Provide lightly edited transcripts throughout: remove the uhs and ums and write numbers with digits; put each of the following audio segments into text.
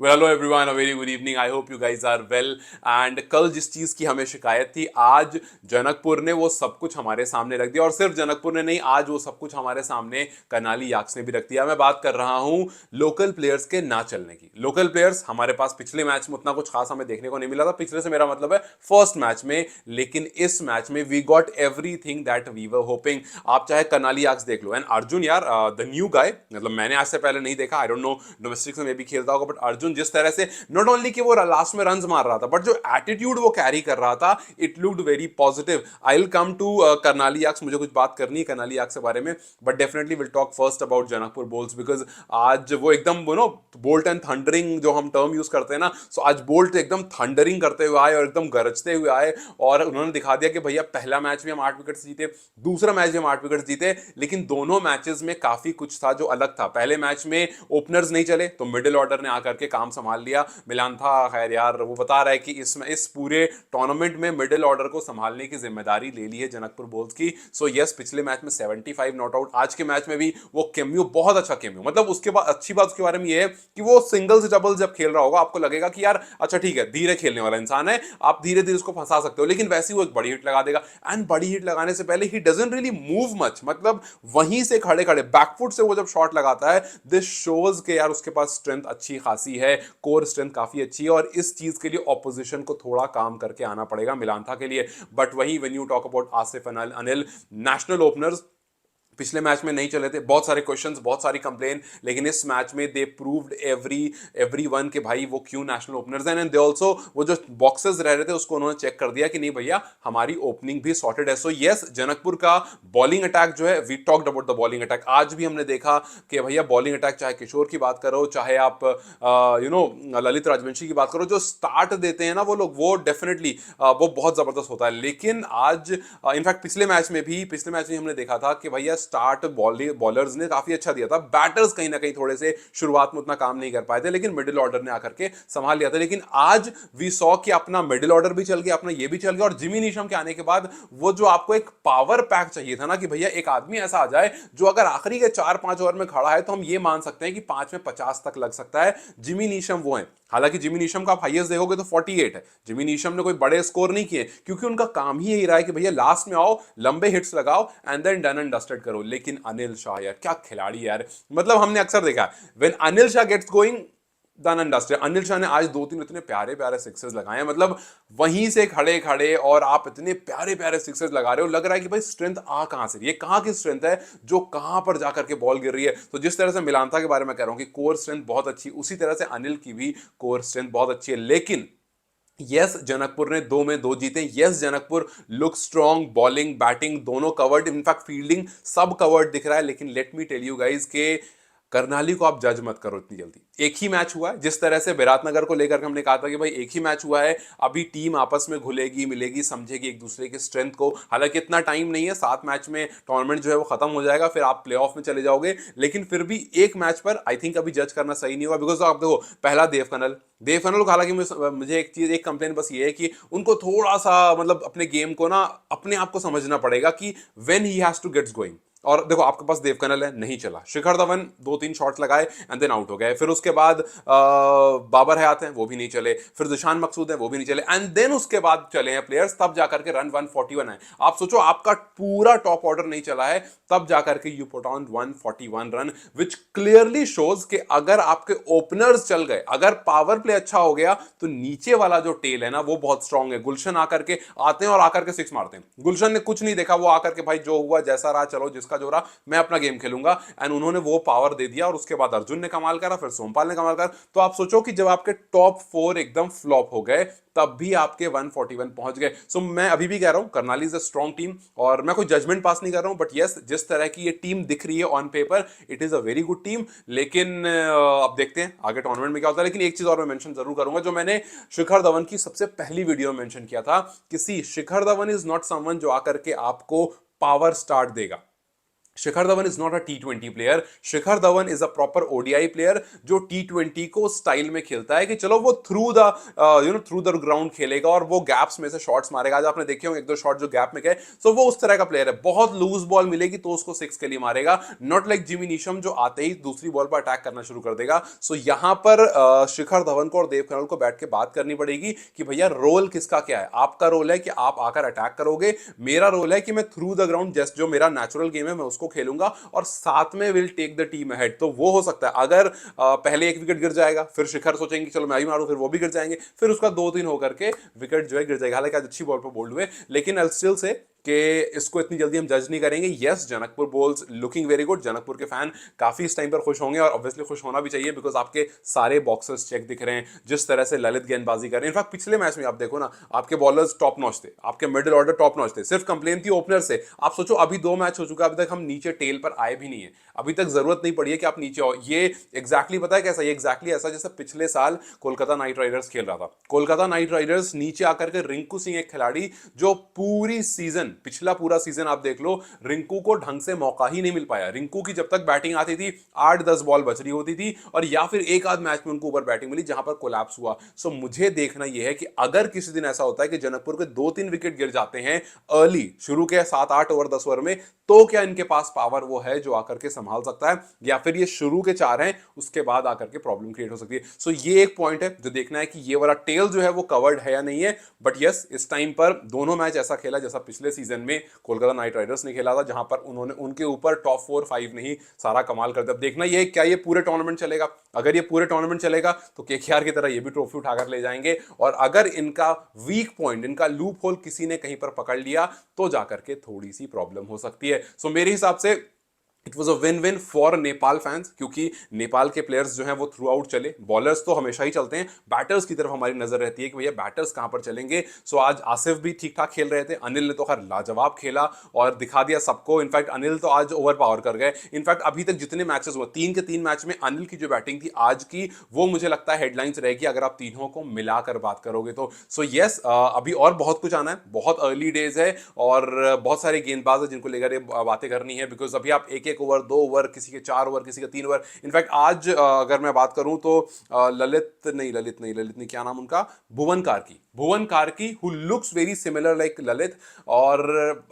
Well hello everyone, a very good evening. I hope you guys are well. And कल जिस चीज़ की हमें शिकायत थी, आज जनकपुर ने वो सब कुछ हमारे सामने रख दिया। और सिर्फ जनकपुर ने नहीं, आज वो सब कुछ हमारे सामने करनाली याक्स ने भी रख दिया। मैं बात कर रहा हूँ लोकल प्लेयर्स के ना चलने की। लोकल प्लेयर्स हमारे पास पिछले मैच में उतना कुछ खास हमें देखने को नहीं मिला था। पिछले से मेरा मतलब है फर्स्ट मैच में, लेकिन इस मैच में we got everything that we were hoping. आप चाहे करनाली याक्स देख लो, एंड अर्जुन यार, द न्यू गाय, मतलब मैंने आज से पहले नहीं देखा, आई डोंट नो डोमेस्टिक में भी खेलता होगा, बट अर्जुन जिस तरह से नॉट ओनली कि वो लास्ट में रन्स मार रहा था, बट जो एटीट्यूड वो कैरी कर रहा था, it looked very positive. I will come to Karnali Yaks, मुझे कुछ बात करनी है करनाली याक्स के बारे में, but definitely will talk first about Janakpur bulls, because आज वो एकदम बोल्ट एंड थंडरिंग जो हम टर्म यूज करते हैं ना, सो आज बोल्ट एकदम थंडरिंग करते हुए आए और एकदम गरजते हुए आए, और उन्होंने दिखा दिया कि भैया पहला मैच भी हम 8 विकेट जीते, दूसरा मैच भी हम 8 विकेट जीते, लेकिन दोनों मैचेस में काफी कुछ था जो अलग था। पहले मैच में ओपनर्स नहीं चले तो मिडिल ऑर्डर ने आकर के काम संभाल लिया। मिलान था, खैर यार, वो बता रहा है कि इस पूरे टूर्नामेंट में मिडिल ऑर्डर को संभालने की जिम्मेदारी ले ली है जनकपुर बोल्स की। सो यस, पिछले मैच में 75 नॉट आउट, आज के मैच में भी वो केम्यू, बहुत अच्छा केम्यू, मतलब उसके बाद अच्छी बात उसके बारे में ये है कि वो सिंगल्स डबल्स जब खेल रहा होगा आपको लगेगा कि यार अच्छा ठीक है, धीरे खेलने वाला इंसान है, आप धीरे धीरे उसको फंसा सकते हो, लेकिन वैसे वो एक बड़ी हिट लगा देगा। एंड बड़ी हिट लगाने से पहले he doesn't really move much, मतलब वहीं से खड़े खड़े बैकफुट से वो जब शॉट लगाता है, दिस शोज के यार उसके पास स्ट्रेंथ अच्छी खासी है, कोर स्ट्रेंथ काफी अच्छी है, और इस चीज के लिए ऑपोजिशन को थोड़ा काम करके आना पड़ेगा मिलांथा के लिए। बट वही when you talk about Asif Anil, national openers पिछले मैच में नहीं चले थे, बहुत सारे क्वेश्चंस, बहुत सारी कंप्लेन, लेकिन इस मैच में दे प्रूव्ड एवरी वन के भाई वो क्यों नेशनल ओपनर्स हैं। एंड दे ऑल्सो, वो जो बॉक्सेस रह रहे थे उसको उन्होंने चेक कर दिया कि नहीं भैया, हमारी ओपनिंग भी सॉर्टेड है। सो यस, जनकपुर का बॉलिंग अटैक जो है, we talked about the bowling attack, आज भी हमने देखा कि भैया बॉलिंग अटैक, चाहे किशोर की बात करो, चाहे आप ललित राजवंशी की बात करो, जो स्टार्ट देते हैं ना वो लोग, वो डेफिनेटली वो बहुत जबरदस्त होता है। लेकिन आज इनफैक्ट पिछले मैच में हमने देखा था कि भैया स्टार्ट बॉलर्स ने काफी अच्छा दिया था, बैटर्स कहीं ना कहीं थोड़े से शुरुआत में उतना काम नहीं कर पाए थे, लेकिन मिडिल ऑर्डर ने आकर के संभाल लिया था। लेकिन आज वी सॉ कि अपना मिडिल ऑर्डर भी चल गया, अपना ये भी चल गया, और जिमी नीशम के आने के बाद वो जो आपको एक पावर पैक चाहिए था ना, कि भैया एक आदमी ऐसा आ जाए जो अगर आखिरी के 4-5 ओवर में खड़ा है तो हम ये मान सकते हैं कि 5 में 50 तक लग सकता है, जिमी नीशम वो है। हालांकि जिमी नीशम का आप हाईएस्ट देखोगे तो 48 है, जिमी नीशम ने कोई बड़े स्कोर नहीं किए, क्योंकि उनका काम ही यही रहा है कि भैया लास्ट में आओ, लंबे हिट्स लगाओ, and then done and dusted करो। लेकिन अनिल शाह यार, क्या खिलाड़ी यार, मतलब हमने अक्सर देखा when Anil Shah gets going, done and dusted. Anil Shah ने आज 2-3 इतने प्यारे प्यारे सिक्सेस लगाए हैं, मतलब वहीं से खड़े खड़े, और आप इतने प्यारे प्यारे सिक्सेस लगा रहे हो, लग रहा है कि भाई स्ट्रेंथ आ कहां से, ये कहां की स्ट्रेंथ है जो कहां पर जाकर के बॉल गिर रही है। तो जिस तरह से मिलांता के बारे में कह रहा हूं कि कोर स्ट्रेंथ बहुत अच्छी, उसी तरह से अनिल की भी कोर स्ट्रेंथ बहुत अच्छी है। लेकिन यस, जनकपुर ने 2 में 2 जीते। Yes, Janakpur look strong, bowling batting दोनों कवर्ड, इनफैक्ट फील्डिंग सब कवर्ड दिख रहा है। लेकिन let me tell you guys के करनाली को आप जज मत करो इतनी जल्दी। एक ही मैच हुआ है, जिस तरह से विराटनगर को लेकर हमने कहा था कि भाई एक ही मैच हुआ है, अभी टीम आपस में घुलेगी मिलेगी, समझेगी एक दूसरे की स्ट्रेंथ को। हालांकि इतना टाइम नहीं है, 7 मैच में टूर्नामेंट जो है वो खत्म हो जाएगा, फिर आप प्ले ऑफ में चले जाओगे। लेकिन फिर भी एक मैच पर आई थिंक अभी जज करना सही नहीं होगा, बिकॉज आप देखो, पहला देव कनल को, हालांकि मुझे एक कंप्लेन बस ये है कि उनको थोड़ा सा, मतलब अपने गेम को ना, अपने आप को समझना पड़ेगा कि when he has to gets going. और देखो, आपके पास देवकनल है, नहीं चला। शिखर धवन 2-3 शॉट्स लगाए एंड देन आउट हो गए। फिर उसके बाद बाबर हयात हैं, वो भी नहीं चले। फिर जिशान मकसूद है, वो भी नहीं चले। एंड देन उसके बाद चले हैं प्लेयर्स, तब जाकर के रन 141 है। आप सोचो, आपका पूरा टॉप ऑर्डर नहीं चला है, तब जाकर के you put on 141 run, which clearly shows कि अगर आपके ओपनर्स चल गए, अगर पावर प्ले अच्छा हो गया, तो नीचे वाला जो टेल है ना वो बहुत स्ट्रांग है। गुलशन आकर के आते हैं और आकर के 6 मारते हैं। गुलशन ने कुछ नहीं देखा, वो आकर के भाई जो हुआ जैसा रहा, चलो जिसका जो रहा, मैं अपना गेम खेलूंगा। एंड उन्होंने वो पावर दे दिया, और उसके बाद अर्जुन ने कमाल करा, फिर सोमपाल ने कमाल करा। तो आप सोचो कि जब आपके टॉप 4 एकदम फ्लॉप हो गए, तब भी आपके 141 पहुंच गए। सो मैं अभी भी कह रहा हूं Karnali is a strong team, और मैं कोई जजमेंट पास नहीं कर रहा हूं, बट यस, जिस तरह की ये टीम दिख रही है on paper, it is a very good team. लेकिन अब देखते हैं आगे टूर्नामेंट में क्या होता है। लेकिन एक चीज और मैं मेंशन जरूर करूंगा, जो मैंने शिखर धवन की सबसे पहली वीडियो में मेंशन किया था, कि see Shikhar Dhawan is not someone जो आकर के आपको पावर स्टार्ट देगा। Shikhar Dhawan is not a टी20 player. Shikhar Dhawan is a proper ODI player जो टी20 को स्टाइल में खेलता है कि चलो वो थ्रू द ग्राउंड खेलेगा और वो गैप्स में से शॉट्स मारेगा। आज आपने देखे होंगे एक दो शॉट जो गैप में गए, तो वो उस तरह का प्लेयर है। बहुत लूज बॉल मिलेगी तो उसको सिक्स के लिए मारेगा, नॉट लाइक जिमी नीशम जो आते ही दूसरी बॉल पर अटैक करना शुरू कर देगा। सो यहां पर शिखर धवन को और देव खन्ना को बैठ के बात करनी पड़ेगी कि भैया रोल किसका क्या है। आपका रोल है कि आप आकर अटैक करोगे, मेरा रोल है कि मैं थ्रू द ग्राउंड जस्ट जो मेरा नेचुरल गेम है मैं उसको खेलूंगा और साथ में will take the team ahead. तो वो हो सकता है अगर पहले एक विकेट गिर जाएगा, फिर शिखर सोचेंगे चलो मैं भी मारूं, फिर वो भी गिर जाएंगे, फिर उसका 2-3 होकर के विकेट जो है गिर जाएगा। हालांकि आज अच्छी बॉल पर बोल्ड हुए, लेकिन आई स्टिल से कि इसको इतनी जल्दी हम जज नहीं करेंगे। Yes, Janakpur balls looking very good. Janakpur के फैन काफी इस टाइम पर खुश होंगे और ऑब्वियसली खुश होना भी चाहिए बिकॉज आपके सारे बॉक्सेस चेक दिख रहे हैं, जिस तरह से ललित गेंदबाजी कर रहे हैं। इनफैक्ट पिछले मैच में आप देखो ना, आपके बॉलर्स टॉप नॉच थे, आपके मिडिल ऑर्डर टॉप नॉच थे, सिर्फ कंप्लेन थी ओपनर से। आप सोचो अभी 2 मैच हो चुका है, अभी तक हम नीचे टेल पर आए भी नहीं है, अभी तक जरूरत नहीं पड़ी है कि आप नीचे आओ। ये एग्जैक्टली पता है कैसा, ये एग्जैक्टली ऐसा जैसे पिछले साल कोलकाता नाइट राइडर्स खेल रहा था। कोलकाता नाइट राइडर्स नीचे आकर के रिंकू सिंह एक खिलाड़ी जो पूरी सीजन, पिछला पूरा सीजन आप देख लो, रिंकू को ढंग से मौका ही नहीं मिल पाया। रिंकू की जब तक बैटिंग आती थी 8-10 बॉल बच रही होती थी और या फिर एक आध मैच में उनको ऊपर बैटिंग मिली जहां पर कोलैप्स हुआ। सो मुझे देखना यह है कि अगर किसी दिन ऐसा होता है कि जनकपुर के 2-3 विकेट गिर जाते हैं अर्ली, शुरू के 7-8 ओवर 10 ओवर में, तो क्या इनके पास पावर वो है जो आकर के संभाल सकता है, या फिर ये शुरू के 4 हैं उसके बाद आकर के प्रॉब्लम क्रिएट हो सकती है। सो ये एक पॉइंट है जो देखना है कि ये वाला टेल जो है वो कवर्ड है या नहीं है। बट यस, इस टाइम पर दोनों मैच ऐसा खेला जैसा पिछले सीजन में कोलकाता नाइट राइडर्स ने खेला था, जहां पर उन्होंने उनके ऊपर टॉप 4-5 नहीं सारा कमाल कर दिया। अब देखना ये क्या ये पूरे टूर्नामेंट चलेगा। अगर ये पूरे टूर्नामेंट चलेगा तो केकेआर की तरह ये भी ट्रॉफी उठाकर ले जाएंगे, और अगर इनका वीक पॉइंट, इनका लूप होल किसी ने कहीं पर पकड़ लिया तो जाकर के थोड़ी सी प्रॉब्लम हो सकती है। सो मेरे हिसाब से it was a win win for Nepal fans, क्योंकि नेपाल के प्लेयर्स जो हैं वो थ्रू आउट चले। बॉलर्स तो हमेशा ही चलते हैं, बैटर्स की तरफ हमारी नजर रहती है कि भैया बैटर्स कहां पर चलेंगे। सो आज आसिफ भी ठीक ठाक खेल रहे थे, अनिल ने तो खैर लाजवाब खेला और दिखा दिया सबको। इनफैक्ट अनिल तो आज ओवर पावर कर गए। इनफैक्ट अभी तक जितने मैचेस हुए 3 के 3 मैच में अनिल की जो बैटिंग थी आज की, वो मुझे लगता है हेडलाइंस रहेगी अगर आप तीनों को मिलाकर बात करोगे तो। सो यस, अभी और बहुत कुछ आना है, बहुत अर्ली डेज है और बहुत सारे गेंदबाज है जिनको लेकर बातें करनी है। बिकॉज अभी आप एक एक ओवर, 2 ओवर, किसी के 4 ओवर, किसी के 3 ओवर। इनफैक्ट आज अगर मैं बात करूं तो ललित नहीं, क्या नाम उनका, Bhuvan Karki who looks very similar like Lalit, और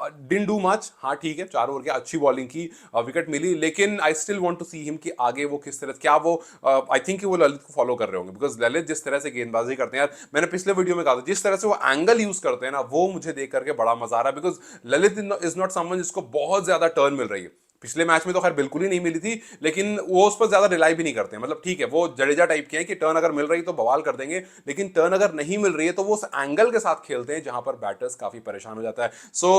डिडंट डू मच। हाँ ठीक है, 4 ओवर की अच्छी बॉलिंग की, विकेट मिली, लेकिन I still want to see him कि आगे वो किस तरह, क्या वो आई थिंक वो ललित को फॉलो कर रहे होंगे। बिकॉज ललित जिस तरह से गेंदबाजी करते हैं यार, मैंने पिछले वीडियो में कहा था, जिस तरह से वो एंगल यूज करते हैं ना, वो मुझे देख करके बड़ा मजा आ रहा है। Because Lalit is not someone जिसको बहुत ज्यादा टर्न मिल रही है। पिछले मैच में तो खैर बिल्कुल ही नहीं मिली थी, लेकिन वो उस पर ज्यादा रिलाई भी नहीं करते हैं। मतलब ठीक है, वो जडेजा टाइप के हैं कि टर्न अगर मिल रही तो बवाल कर देंगे, लेकिन टर्न अगर नहीं मिल रही है तो वो उस एंगल के साथ खेलते हैं जहां पर बैटर्स काफी परेशान हो जाता है। सो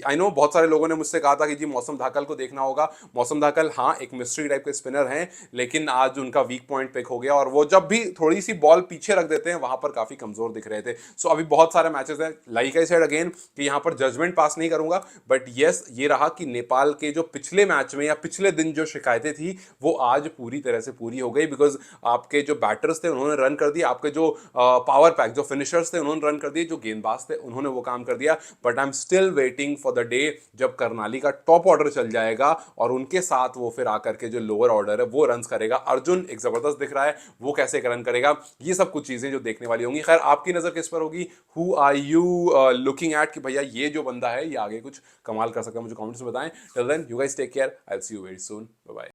आई नो बहुत सारे लोगों ने मुझसे कहा था कि जी मौसम धाकल को देखना होगा। मौसम धाकल हाँ एक मिस्ट्री टाइप के स्पिनर हैं, लेकिन आज उनका वीक पॉइंट पिक हो गया और वो जब भी थोड़ी सी बॉल पीछे रख देते हैं वहां पर काफी कमजोर दिख रहे थे। सो अभी बहुत सारे मैचेस हैं, लाइक आई सेड अगेन कि यहां पर जजमेंट पास नहीं करूंगा, बट यस ये रहा कि नेपाल के जो पिछले मैच में या पिछले दिन जो शिकायतें थी वो आज पूरी तरह से पूरी हो गई। बिकॉज आपके जो बैटर्स थे उन्होंने रन कर दिया, आपके जो पावर पैक जो फिनिशर्स थे उन्होंने रन कर दिए, जो गेंदबाज थे उन्होंने वो काम कर दिया। But I am still waiting for the day जब करनाली का टॉप ऑर्डर चल जाएगा और उनके साथ वो फिर आकर के जो लोअर ऑर्डर है वो रन करेगा। अर्जुन एक जबरदस्त दिख रहा है, वो कैसे रन करेगा, ये सब कुछ चीजें जो देखने वाली होंगी। खैर आपकी नजर किस पर होगी, who are you looking at कि भैया ये जो बंदा है ये आगे कुछ कमाल कर सकता है, मुझे कमेंट्स में बताएं। Till then you guys take care, I will see you very soon, bye bye.